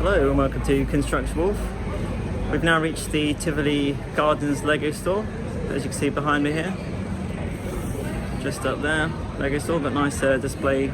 Hello and welcome to Construction Wolf. We've now reached the Tivoli Gardens Lego store, as you can see behind me here. Just up there, Lego store, but nice display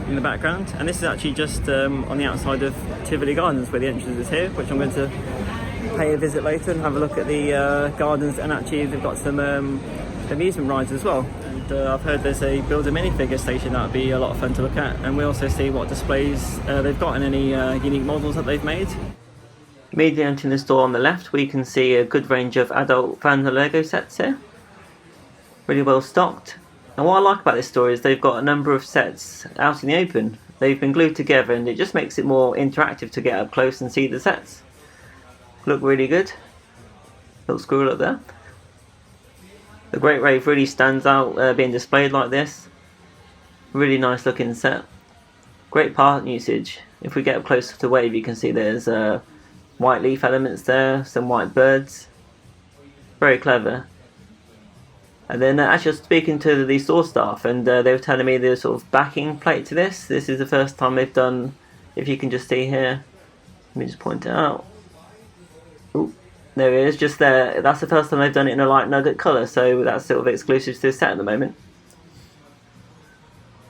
in the background. And this is actually just on the outside of Tivoli Gardens where the entrance is here, which I'm going to pay a visit later and have a look at the gardens. And actually they've got some amusement rides as well. And I've heard there's a build a minifigure station that would be a lot of fun to look at, and we also see what displays they've got and any unique models that they've made. Immediately entering the store on the left, we can see a good range of adult fan Lego sets here. Really well stocked. And what I like about this store is they've got a number of sets out in the open. They've been glued together and it just makes it more interactive to get up close and see the sets. Look really good. Little squirrel up there. The Great Rave really stands out being displayed like this. Really nice looking set. Great part usage. If we get up close to the wave, you can see there's white leaf elements there, some white birds. Very clever. And then actually I was speaking to the store staff, and they were telling me the sort of backing plate to this. This is the first time they've done, if you can just see here, let me just point it out. Ooh, there it is, just there. That's the first time they've done it in a light nugget colour, so that's sort of exclusive to this set at the moment.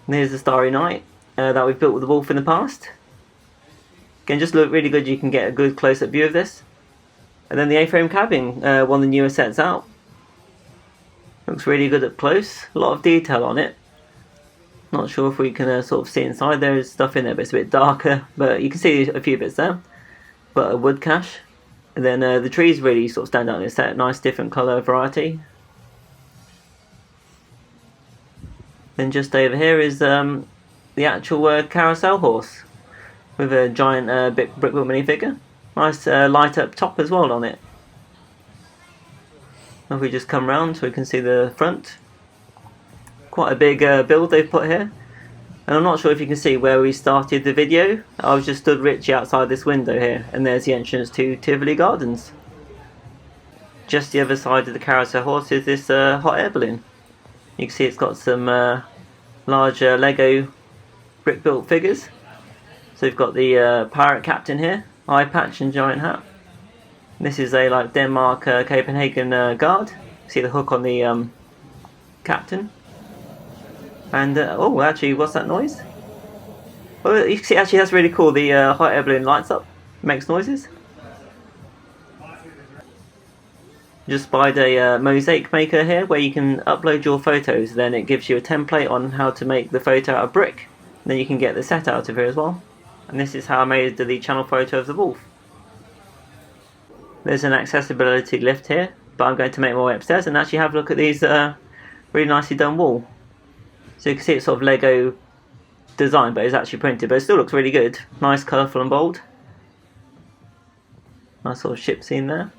And here's the Starry Night that we've built with the Wolf in the past. Again, just look really good, you can get a good close-up view of this. And then the A-frame cabin, one of the newer sets out. Looks really good up close, a lot of detail on it. Not sure if we can sort of see inside, there is stuff in there but it's a bit darker, but you can see a few bits there. But a wood cache. And then the trees really sort of stand out in this set, nice different colour variety. Then just over here is the actual carousel horse with a giant brick built minifigure. Nice light up top as well on it. If we just come round so we can see the front. Quite a big build they've put here. And I'm not sure if you can see where we started the video. I was just stood Richie outside this window here, and there's the entrance to Tivoli Gardens. Just the other side of the carousel horse is this hot air balloon. You can see it's got some large Lego brick built figures. So we've got the pirate captain here, eye patch and giant hat. This is a like Denmark Copenhagen guard. See the hook on the captain. And oh, actually, what's that noise? Well, you can see actually that's really cool. The hot air balloon lights up, makes noises. Just spied a mosaic maker here where you can upload your photos. Then it gives you a template on how to make the photo out of brick. And then you can get the set out of here as well. And this is how I made the channel photo of the wolf. There's an accessibility lift here, but I'm going to make my way upstairs and actually have a look at these really nicely done wall. So you can see it's sort of Lego design, but it's actually printed, but it still looks really good. Nice, colourful and bold. Nice sort of ship scene there.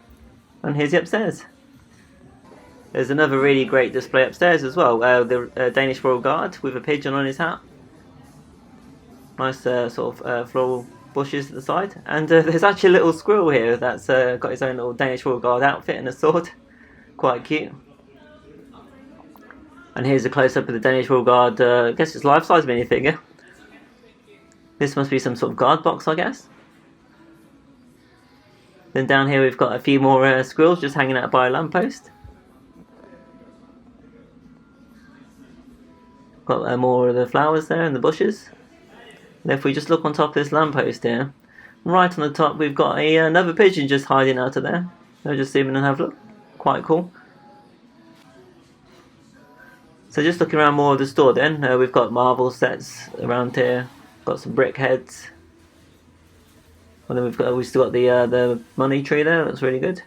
And here's the upstairs. There's another really great display upstairs as well. The Danish Royal Guard with a pigeon on his hat. Nice sort of floral bushes at the side. And there's actually a little squirrel here that's got his own little Danish Royal Guard outfit and a sword. Quite cute. And here's a close-up of the Danish Royal Guard, I guess it's life-size minifigure. This must be some sort of guard box, I guess. Then down here we've got a few more squirrels just hanging out by a lamppost. Got more of the flowers there and the bushes. And if we just look on top of this lamppost here, right on the top we've got another pigeon just hiding out of there. I'll just zoom in and have a look. Quite cool. So just looking around more of the store then, we've got Marvel sets around here. Got some brick heads. And then we've still got the money tree there. That's really good.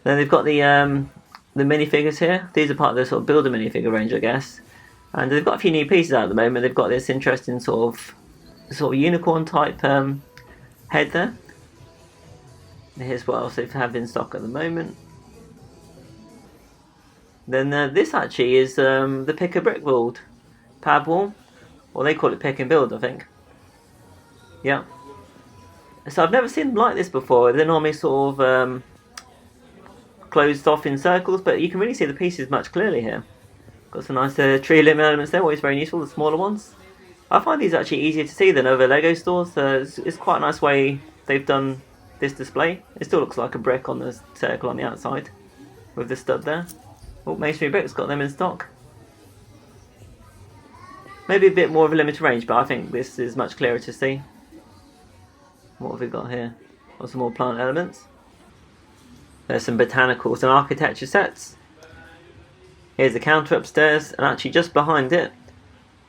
Then they've got the minifigures here. These are part of the sort of builder minifigure range, I guess. And they've got a few new pieces out at the moment. They've got this interesting sort of unicorn type head there. And here's what else they have in stock at the moment. Then this actually is the pick a brick build pad wall, or they call it pick and build, I think. Yeah. So I've never seen them like this before. They're normally sort of closed off in circles, but you can really see the pieces much clearly here. Got some nice tree limb elements there, always very useful, the smaller ones. I find these actually easier to see than other Lego stores. It's quite a nice way they've done this display. It still looks like a brick on the circle on the outside with the stud there. Oh, Masonry Bricks got them in stock. Maybe a bit more of a limited range, but I think this is much clearer to see. What have we got here? Got some more plant elements. There's some botanicals and architecture sets. Here's the counter upstairs, and actually just behind it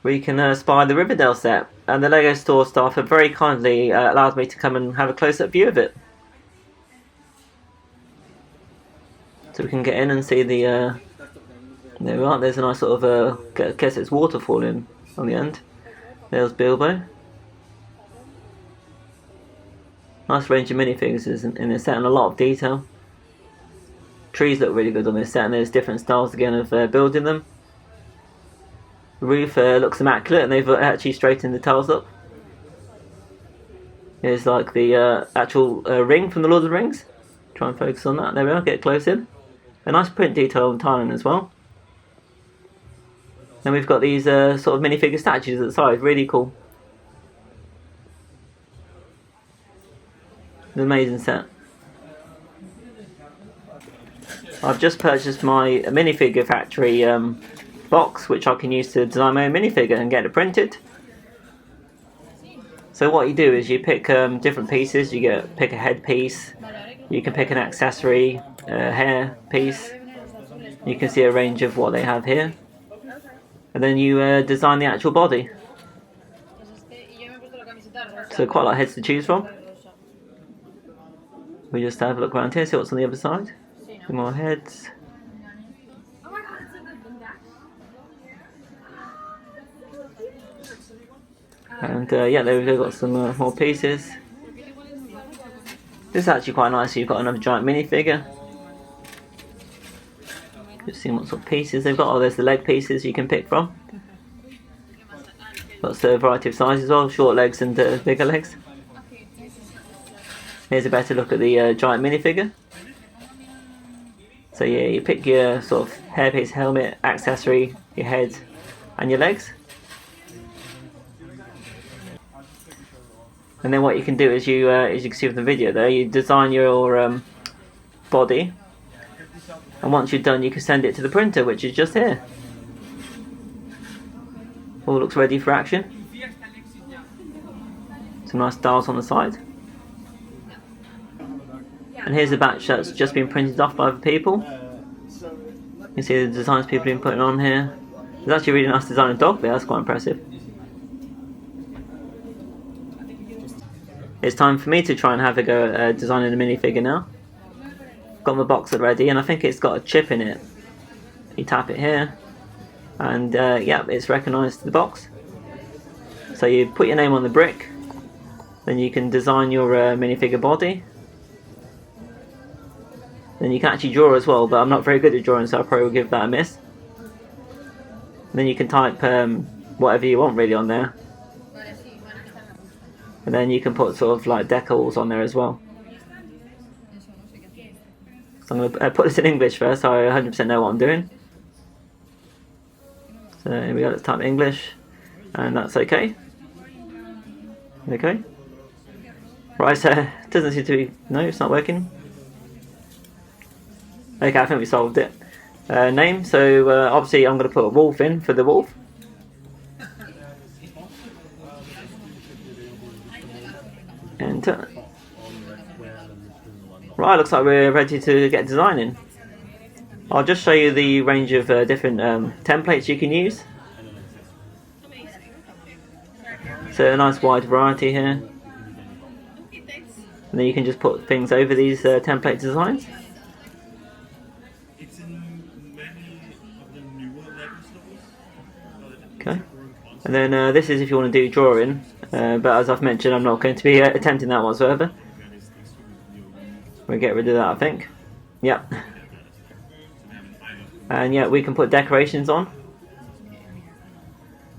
we can spy the Riverdale set. And the Lego store staff have very kindly allowed me to come and have a close-up view of it. So we can get in and see the... there we are, there's a nice sort of, I guess it's waterfall in on the end. There's Bilbo. Nice range of minifigures in this set and a lot of detail. Trees look really good on this set, and there's different styles again of building them. The roof looks immaculate, and they've actually straightened the tiles up. Here's like the actual ring from the Lord of the Rings. Try and focus on that. There we are, get close in. A nice print detail on tiling as well. Then we've got these sort of minifigure statues at the side, really cool. An amazing set. I've just purchased my Minifigure Factory box, which I can use to design my own minifigure and get it printed. So what you do is you pick different pieces. You pick a head piece, you can pick an accessory, hair piece. You can see a range of what they have here. And then you design the actual body. So quite a lot of heads to choose from. We just have a look around here, see what's on the other side. Some more heads. And yeah, there we've got some more pieces. This is actually quite nice. You've got another giant minifigure. Just seeing what sort of pieces they've got. Oh, there's the leg pieces you can pick from. Got a variety of sizes as well, short legs and bigger legs. Here's a better look at the giant minifigure. So yeah, you pick your sort of hairpiece, helmet, accessory, your head and your legs. And then what you can do is you, as you can see from the video there, you design your body. And once you're done, you can send it to the printer, which is just here. All looks ready for action. Some nice dials on the side. And here's a batch that's just been printed off by other people. You can see the designs people have been putting on here. There's actually a really nice design of dog there, that's quite impressive. It's time for me to try and have a go at designing a minifigure now. Got my box already, and I think it's got a chip in it. You tap it here, and yeah, it's recognised the box. So you put your name on the brick, then you can design your minifigure body. Then you can actually draw as well, but I'm not very good at drawing, so I probably will give that a miss. And then you can type whatever you want really on there. And then you can put sort of like decals on there as well. So I'm going to put this in English first, so I 100% know what I'm doing. So here we go, let's type English, and that's okay. Okay. Right, so it doesn't seem to be, no, it's not working. Okay, I think we solved it. Name, so obviously I'm going to put a wolf in for the wolf. Enter. Right, looks like we're ready to get designing. I'll just show you the range of different templates you can use. So a nice wide variety here. And then you can just put things over these template designs. Okay. And then this is if you want to do drawing, but as I've mentioned, I'm not going to be attempting that whatsoever. We'll get rid of that, I think. Yep. And yeah, we can put decorations on.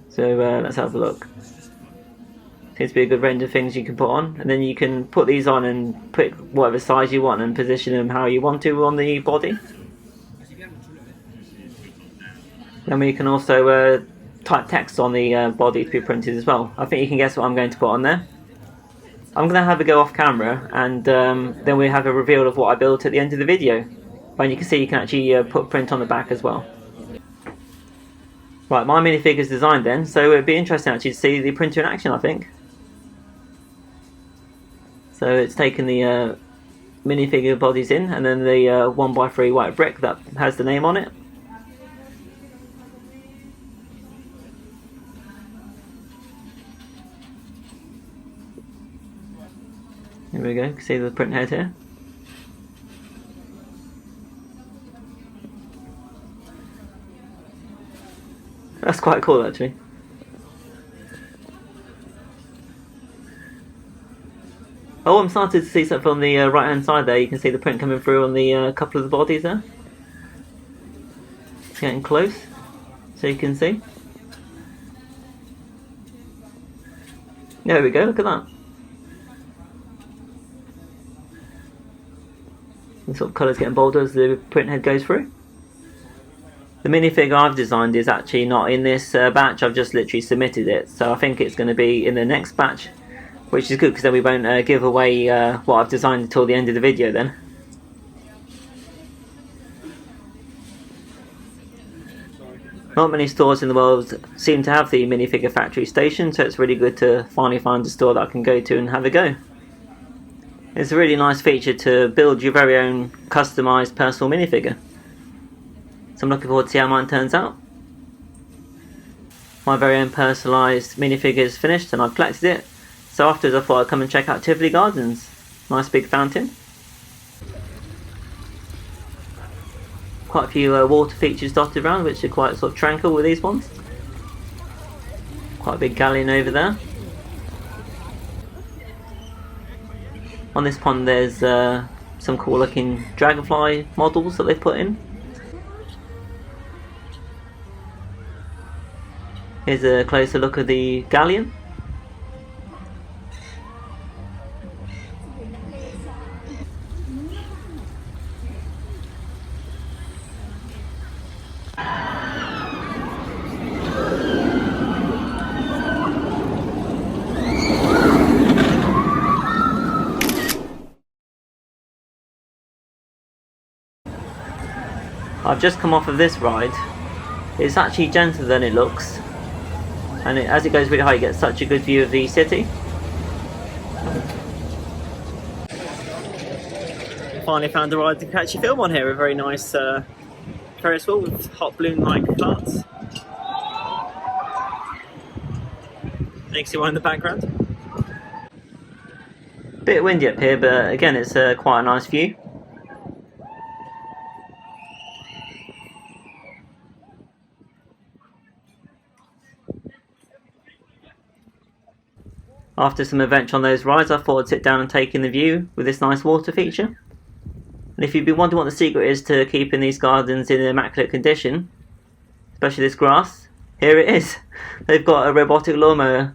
So let's have a look. Seems to be a good range of things you can put on, and then you can put these on and pick whatever size you want and position them how you want to on the body. Then we can also type text on the body to be printed as well. I think you can guess what I'm going to put on there. I'm going to have a go off camera, and then we have a reveal of what I built at the end of the video. And you can see you can actually put print on the back as well. Right, my minifigure's designed then, so it'd be interesting actually to see the printer in action, I think. So it's taken the minifigure bodies in, and then the 1x3 white brick that has the name on it. Here we go, you can see the print head here. That's quite cool actually. Oh, I'm starting to see something on the right hand side there. You can see the print coming through on the couple of the bodies there. It's getting close, so you can see. There we go, look at that. The sort of colours getting bolder as the print head goes through. The minifigure I've designed is actually not in this batch, I've just literally submitted it. So I think it's going to be in the next batch, which is good because then we won't give away what I've designed until the end of the video then. Not many stores in the world seem to have the Minifigure Factory station, so it's really good to finally find a store that I can go to and have a go. It's a really nice feature to build your very own customised personal minifigure. So I'm looking forward to see how mine turns out. My very own personalised minifigure is finished and I've collected it. So afterwards I thought I'd come and check out Tivoli Gardens. Nice big fountain. Quite a few water features dotted around, which are quite sort of tranquil with these ones. Quite a big galleon over there. On this pond there's some cool looking dragonfly models that they've put in. Here's a closer look at the galleon. I've just come off of this ride. It's actually gentler than it looks, and as it goes really high you get such a good view of the city. Finally found a ride to catch a film on here, a very nice Ferris wheel with hot balloon-like carts. You can see one in the background. Bit windy up here, but again it's quite a nice view. After some adventure on those rides, I thought I'd sit down and take in the view with this nice water feature. And if you've been wondering what the secret is to keeping these gardens in immaculate condition, especially this grass, here it is. They've got a robotic lawnmower,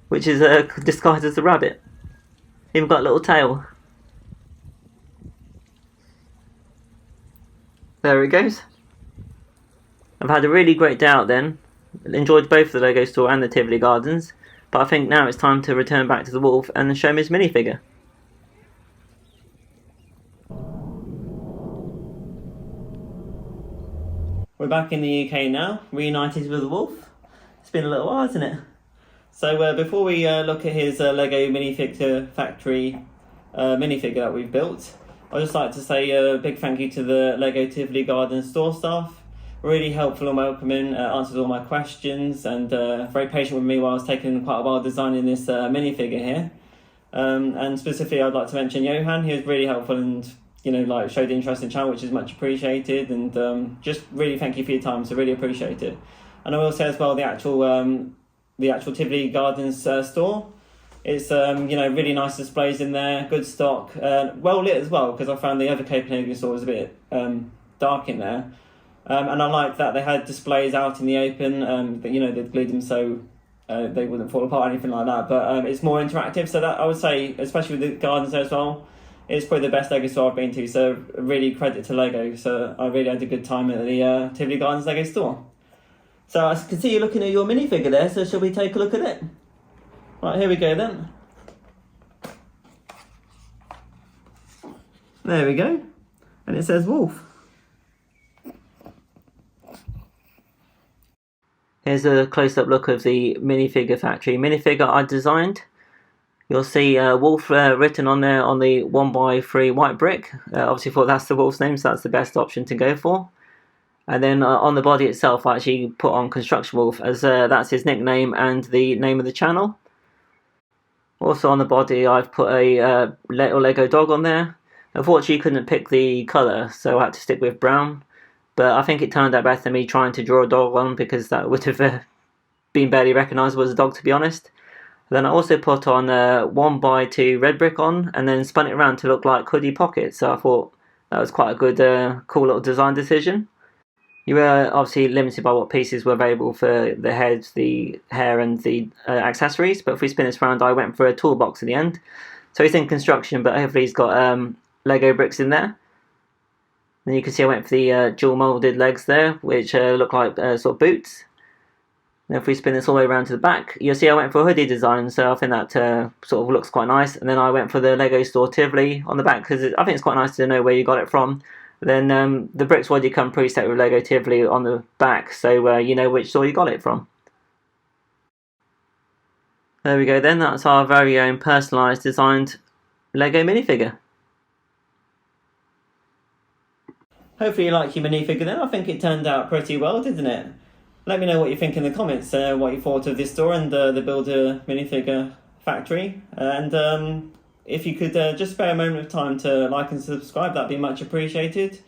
which is disguised as a rabbit. Even got a little tail. There it goes. I've had a really great day out then. Enjoyed both the Lego store and the Tivoli Gardens. But I think now it's time to return back to the Wolf and show him his minifigure. We're back in the UK now, reunited with the Wolf. It's been a little while, hasn't it? So before we look at his Lego Minifigure Factory minifigure that we've built, I'd just like to say a big thank you to the Lego Tivoli Gardens store staff. Really helpful and welcoming, answered all my questions, and very patient with me while I was taking quite a while designing this minifigure here. And specifically I'd like to mention Johan. He was really helpful and showed interest in the channel, which is much appreciated, and just really thank you for your time, so really appreciate it. And I will say as well, the actual Tivoli Gardens store, it's really nice displays in there, good stock, well lit as well, because I found the other Copenhagen store was a bit dark in there. And I like that they had displays out in the open, but they'd glued them so they wouldn't fall apart or anything like that. But it's more interactive, so that I would say, especially with the gardens there as well, it's probably the best Lego store I've been to. So really credit to Lego. So I really had a good time at the Tivoli Gardens Lego store. So I can see you looking at your minifigure there, so shall we take a look at it? Right, here we go then. There we go. And it says Wolf. Here's a close-up look of the Minifigure Factory minifigure I designed. You'll see Wolf written on there on the 1x3 white brick. Obviously thought that's the Wolf's name, so that's the best option to go for. And then on the body itself, I actually put on Construction Wolf, as that's his nickname and the name of the channel. Also on the body, I've put a little Lego dog on there. Unfortunately, couldn't pick the colour, so I had to stick with brown. But I think it turned out better than me trying to draw a dog on, because that would have been barely recognisable as a dog, to be honest. Then I also put on 1x2 red brick on, and then spun it around to look like hoodie pockets. So I thought that was quite a good, cool little design decision. You were obviously limited by what pieces were available for the head, the hair and the accessories, but if we spin this around, I went for a toolbox in the end. So he's in construction, but hopefully he's got Lego bricks in there. And you can see I went for the dual moulded legs there, which look like sort of boots. And if we spin this all the way around to the back, you'll see I went for a hoodie design, so I think that sort of looks quite nice. And then I went for the Lego store Tivoli on the back, because I think it's quite nice to know where you got it from. Then the bricks already come preset with Lego Tivoli on the back, so you know which store you got it from. There we go then, that's our very own personalised designed Lego minifigure. Hopefully you like your minifigure then. I think it turned out pretty well, didn't it? Let me know what you think in the comments, what you thought of this store and the Builder Minifigure Factory. And if you could just spare a moment of time to like and subscribe, that'd be much appreciated.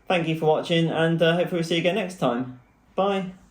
Thank you for watching, and hopefully we'll see you again next time. Bye.